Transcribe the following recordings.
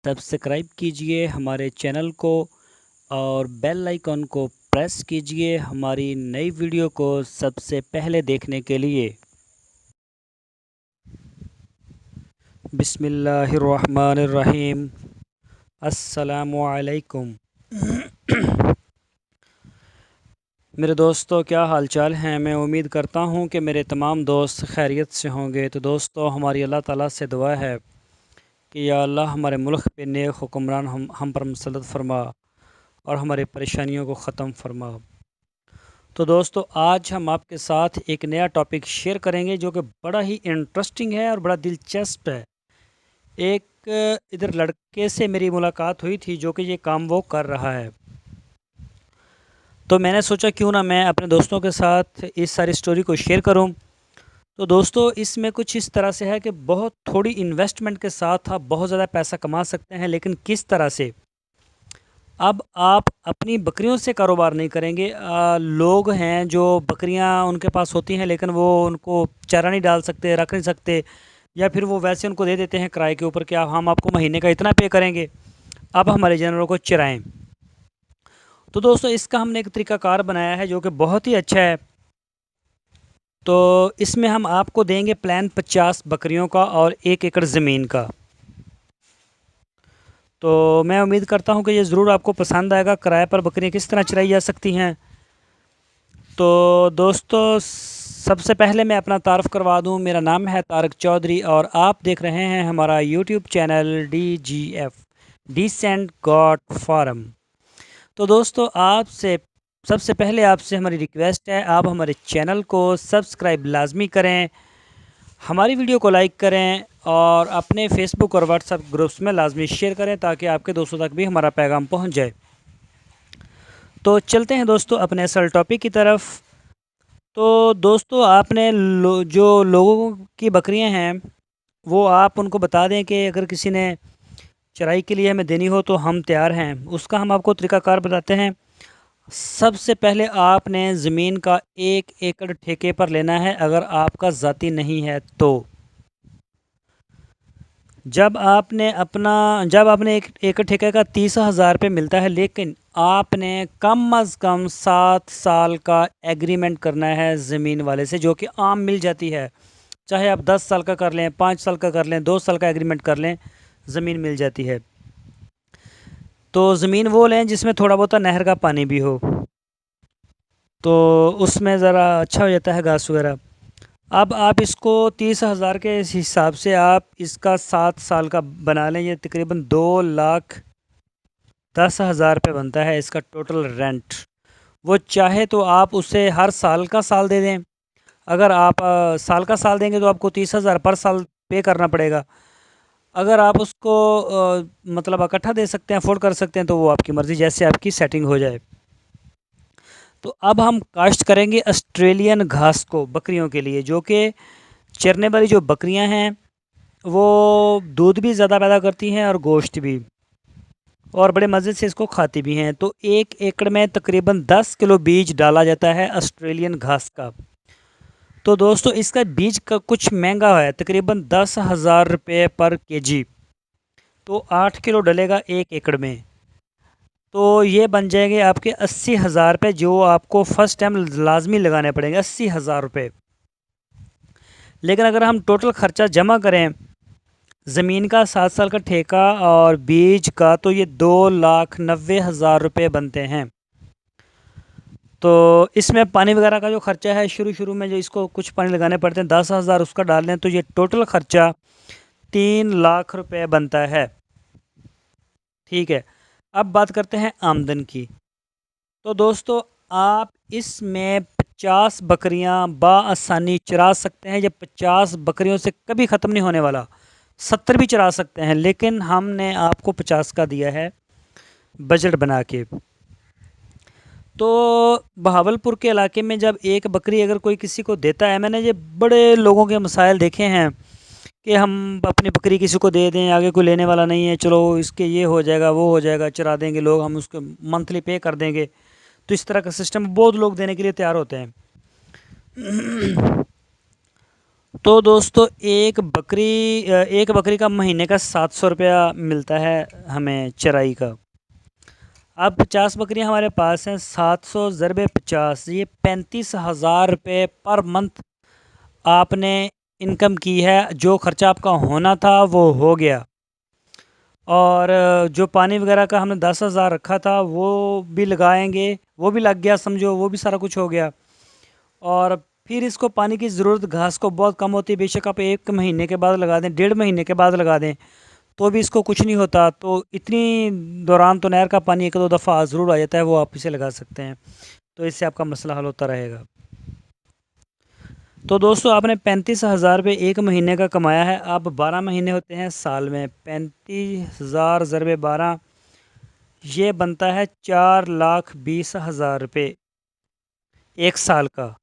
Subscribe कीजिए हमारे channel को और बेल आइकन को प्रेस कीजिए हमारी नई वीडियो को सबसे पहले देखने के लिए। बिस्मिल्लाहिर्रहमानिर्रहीम। अस्सलामुअलैकुम। मेरे दोस्तों, क्या हालचाल हैं। मैं उम्मीद करता हूं कि मेरे तमाम दोस्त खैरियत से होंगे। तो दोस्तों, हमारी अल्लाह ताला से दुआ है कि या अल्लाह हमारे मुल्क पे नेक हुक्मरान हम पर मुसल्लत फरमा और हमारी परेशानियों को ख़त्म फरमा। तो दोस्तों, आज हम आपके साथ एक नया टॉपिक शेयर करेंगे जो कि बड़ा ही इंटरेस्टिंग है और बड़ा दिलचस्प है। एक इधर लड़के से मेरी मुलाकात हुई थी जो कि ये काम वो कर रहा है। तो मैंने सोचा क्यों ना मैं अपने दोस्तों के साथ इस सारी स्टोरी को शेयर करूं। तो दोस्तों, इसमें कुछ इस तरह से है कि बहुत थोड़ी इन्वेस्टमेंट के साथ आप बहुत ज़्यादा पैसा कमा सकते हैं। लेकिन किस तरह से? अब आप अपनी बकरियों से कारोबार नहीं करेंगे। लोग हैं जो बकरियां उनके पास होती हैं लेकिन वो उनको चारा नहीं डाल सकते, रख नहीं सकते, या फिर वो वैसे उनको दे देते हैं किराए के ऊपर कि हम आपको महीने का इतना पे करेंगे, अब हमारे जानवरों को चराएं। तो दोस्तों, इसका हमने एक तरीकाकार बनाया है जो कि बहुत ही अच्छा है। तो इसमें हम आपको देंगे प्लान 50 बकरियों का और 1 एकड़ ज़मीन का। तो मैं उम्मीद करता हूँ कि ये ज़रूर आपको पसंद आएगा। किराए पर बकरियाँ किस तरह चराई जा सकती हैं। तो दोस्तों, सबसे पहले मैं अपना तारफ़ करवा दूं। मेरा नाम है तारक चौधरी और आप देख रहे हैं हमारा YouTube channel DGF Decent God Farm. तो दोस्तों, आपसे सबसे पहले आपसे हमारी रिक्वेस्ट है, आप हमारे चैनल को सब्सक्राइब लाजमी करें, हमारी वीडियो को लाइक करें और अपने फेसबुक और व्हाट्सएप ग्रुप्स में लाजमी शेयर करें ताकि आपके दोस्तों तक भी हमारा पैगाम पहुंच जाए। तो चलते हैं दोस्तों अपने असल टॉपिक की तरफ। तो दोस्तों, आपने जो लोगों की बकरियां हैं वो आप उनको बता दें कि अगर किसी ने चराई के लिए हमें देनी हो तो हम तैयार हैं। उसका हम आपको तरीकाकार बताते हैं। सबसे पहले आपने ज़मीन का 1 एकड़ ठेके पर लेना है अगर आपका ज़ाती नहीं है तो। जब आपने 1 एकड़ ठेके का 30,000 रुपये मिलता है, लेकिन आपने कम अज़ कम 7 साल का एग्रीमेंट करना है ज़मीन वाले से, जो कि आम मिल जाती है। चाहे आप 10 साल का कर लें, 5 साल का कर लें, 2 साल का एग्रीमेंट कर लें, ज़मीन मिल जाती है। तो ज़मीन वो लें जिसमें थोड़ा बहुत नहर का पानी भी हो, तो उसमें ज़रा अच्छा हो जाता है घास वगैरह। अब आप इसको 30,000 के हिसाब से आप इसका 7 साल का बना लें। ये तकरीबन 2,10,000 रुपये बनता है इसका टोटल रेंट। वो चाहे तो आप उसे हर साल का साल दे दें। अगर आप साल का साल देंगे तो आपको 30,000 पर साल पे करना पड़ेगा। अगर आप उसको मतलब इकट्ठा दे सकते हैं, अफोर्ड कर सकते हैं, तो वो आपकी मर्ज़ी, जैसे आपकी सेटिंग हो जाए। तो अब हम काश्त करेंगे ऑस्ट्रेलियन घास को बकरियों के लिए, जो कि चरने वाली जो बकरियां हैं वो दूध भी ज़्यादा पैदा करती हैं और गोश्त भी, और बड़े मज़े से इसको खाती भी हैं। तो 1 एकड़ में तकरीबन 10 किलो बीज डाला जाता है ऑस्ट्रेलियन घास का। तो दोस्तों, इसका बीज का कुछ महंगा है, तकरीबन 10,000 रुपये पर केजी। तो 8 किलो डलेगा 1 एकड़ में, तो ये बन जाएंगे आपके 80,000 रुपये, जो आपको फ़र्स्ट टाइम लाजमी लगाने पड़ेंगे 80,000 रुपये। लेकिन अगर हम टोटल ख़र्चा जमा करें ज़मीन का, 7 साल का ठेका और बीज का, तो ये 2,90,000 रुपये बनते हैं। तो इसमें पानी वगैरह का जो ख़र्चा है, शुरू शुरू में जो इसको कुछ पानी लगाने पड़ते हैं, 10,000 उसका डाल दें तो ये टोटल ख़र्चा 3,00,000 रुपये बनता है। ठीक है, अब बात करते हैं आमदन की। तो दोस्तों, आप इसमें 50 बकरियां बाआसानी चरा सकते हैं। ये 50 बकरियों से कभी ख़त्म नहीं होने वाला। 70 भी चरा सकते हैं, लेकिन हमने आपको 50 का दिया है बजट बना के। तो बहावलपुर के इलाके में जब एक बकरी अगर कोई किसी को देता है, मैंने ये बड़े लोगों के मसाइल देखे हैं कि हम अपनी बकरी किसी को दे दें, आगे कोई लेने वाला नहीं है, चलो इसके ये हो जाएगा वो हो जाएगा, चरा देंगे लोग, हम उसको मंथली पे कर देंगे। तो इस तरह का सिस्टम बहुत लोग देने के लिए तैयार होते हैं। तो दोस्तों एक बकरी का महीने का 700 रुपया मिलता है हमें चराई का। अब 50 बकरियां हमारे पास हैं, 700 ज़रबे 50, ये 35,000 रुपये पर मंथ आपने इनकम की है। जो खर्चा आपका होना था वो हो गया। और जो पानी वगैरह का हमने 10,000 रखा था वो भी लगाएंगे, वो भी लग गया समझो, वो भी सारा कुछ हो गया। और फिर इसको पानी की ज़रूरत घास को बहुत कम होती है, बेशक आप 1 महीने के बाद लगा दें, 1.5 महीने के बाद लगा दें तो भी इसको कुछ नहीं होता। तो इतनी दौरान तो नहर का पानी 1-2 दफ़ा ज़रूर आ जाता है, वो आप इसे लगा सकते हैं, तो इससे आपका मसला हल होता रहेगा। तो दोस्तों आपने 35,000 रुपये 1 महीने का कमाया है। अब 12 महीने होते हैं साल में, 35,000 ज़रबे 12, ये बनता है 4,20,000 रुपये एक साल का।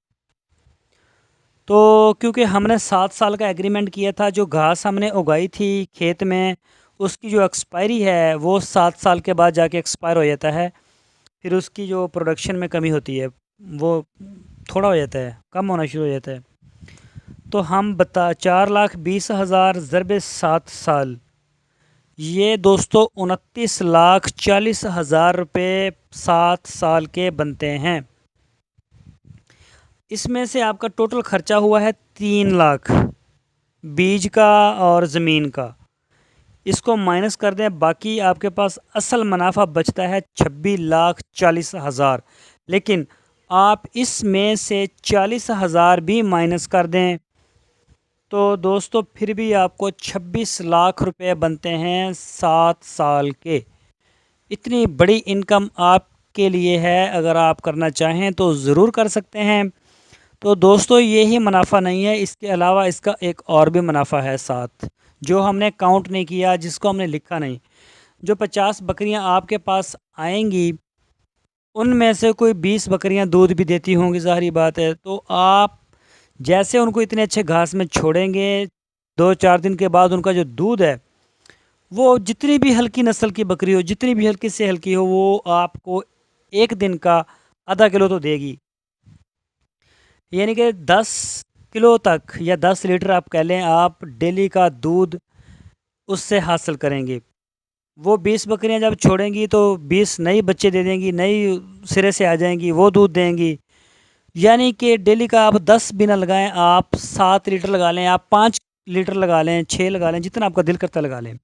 तो क्योंकि हमने 7 साल का एग्रीमेंट किया था, जो घास हमने उगाई थी खेत में उसकी जो एक्सपायरी है वो 7 साल के बाद जाके एक्सपायर हो जाता है। फिर उसकी जो प्रोडक्शन में कमी होती है वो थोड़ा हो जाता है, कम होना शुरू हो जाता है। तो हम बता 4,20,000 ज़रबे 7 साल, ये दोस्तों 29,40,000 रुपये 7 साल के बनते हैं। इसमें से आपका टोटल खर्चा हुआ है 3 लाख बीज का और ज़मीन का। इसको माइनस कर दें, बाकी आपके पास असल मुनाफा बचता है 26,40,000। लेकिन आप इसमें से 40,000 भी माइनस कर दें तो दोस्तों फिर भी आपको 26 लाख रुपए बनते हैं 7 साल के। इतनी बड़ी इनकम आपके लिए है, अगर आप करना चाहें तो ज़रूर कर सकते हैं। तो दोस्तों ये ही मुनाफा नहीं है, इसके अलावा इसका एक और भी मुनाफा है साथ, जो हमने काउंट नहीं किया, जिसको हमने लिखा नहीं। जो 50 बकरियां आपके पास आएंगी उनमें से कोई 20 बकरियां दूध भी देती होंगी, ज़ाहिर बात है। तो आप जैसे उनको इतने अच्छे घास में छोड़ेंगे, 2-4 दिन के बाद उनका जो दूध है वो जितनी भी हल्की नस्ल की बकरी हो, जितनी भी हल्की से हल्की हो, वो आपको एक दिन का आधा किलो तो देगी। यानी कि 10 किलो तक या 10 लीटर आप कह लें, आप डेली का दूध उससे हासिल करेंगे। वो 20 बकरियां जब छोड़ेंगी तो 20 नई बच्चे दे देंगी, नई सिरे से आ जाएंगी, वो दूध देंगी। यानी कि डेली का आप 10 बिना लगाएं, आप 7 लीटर लगा लें, आप 5 लीटर लगा लें, 6 लगा लें, जितना आपका दिल करता लगा लें।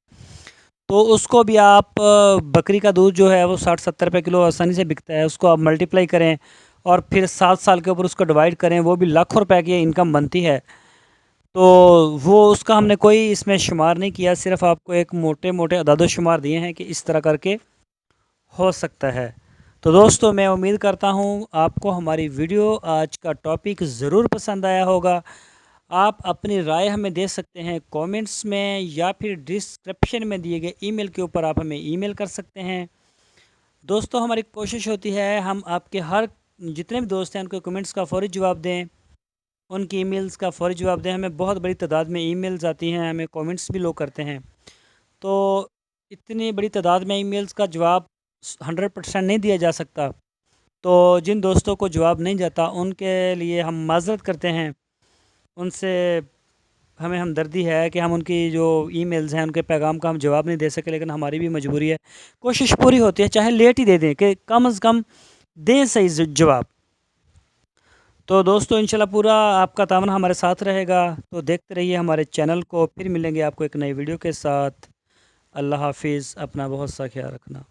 तो उसको भी आप बकरी का दूध जो है वो 60-70 रुपये किलो आसानी से बिकता है, उसको आप मल्टीप्लाई करें और फिर 7 साल के ऊपर उसको डिवाइड करें, वो भी लाखों रुपए की इनकम बनती है। तो वो उसका हमने कोई इसमें शुमार नहीं किया, सिर्फ आपको एक मोटे मोटे अदाद शुमार दिए हैं कि इस तरह करके हो सकता है। तो दोस्तों मैं उम्मीद करता हूँ आपको हमारी वीडियो आज का टॉपिक ज़रूर पसंद आया होगा। आप अपनी राय हमें दे सकते हैं कमेंट्स में, या फिर डिस्क्रिप्शन में दिए गए ईमेल के ऊपर आप हमें ईमेल कर सकते हैं। दोस्तों हमारी कोशिश होती है हम आपके हर जितने भी दोस्त हैं उनके कमेंट्स का फ़ौरी जवाब दें, उनकी ईमेल्स का फ़ौरी जवाब दें। हमें बहुत बड़ी तादाद में ईमेल्स आती हैं, हमें कमेंट्स भी लोग करते हैं। तो इतनी बड़ी तादाद में ईमेल्स का जवाब 100% नहीं दिया जा सकता। तो जिन दोस्तों को जवाब नहीं जाता उनके लिए हम माज़रत करते हैं, उनसे हमें हमदर्दी है कि हम उनकी जो ईमेल्स हैं उनके पैगाम का हम जवाब नहीं दे सके, लेकिन हमारी भी मजबूरी है, कोशिश पूरी होती है चाहे लेट ही दे दें कि कम से कम दें सही जवाब। तो दोस्तों इंशाल्लाह पूरा आपका तावन हमारे साथ रहेगा, तो देखते रहिए हमारे चैनल को। फिर मिलेंगे आपको एक नई वीडियो के साथ। अल्लाह हाफिज़, अपना बहुत सा ख्याल रखना।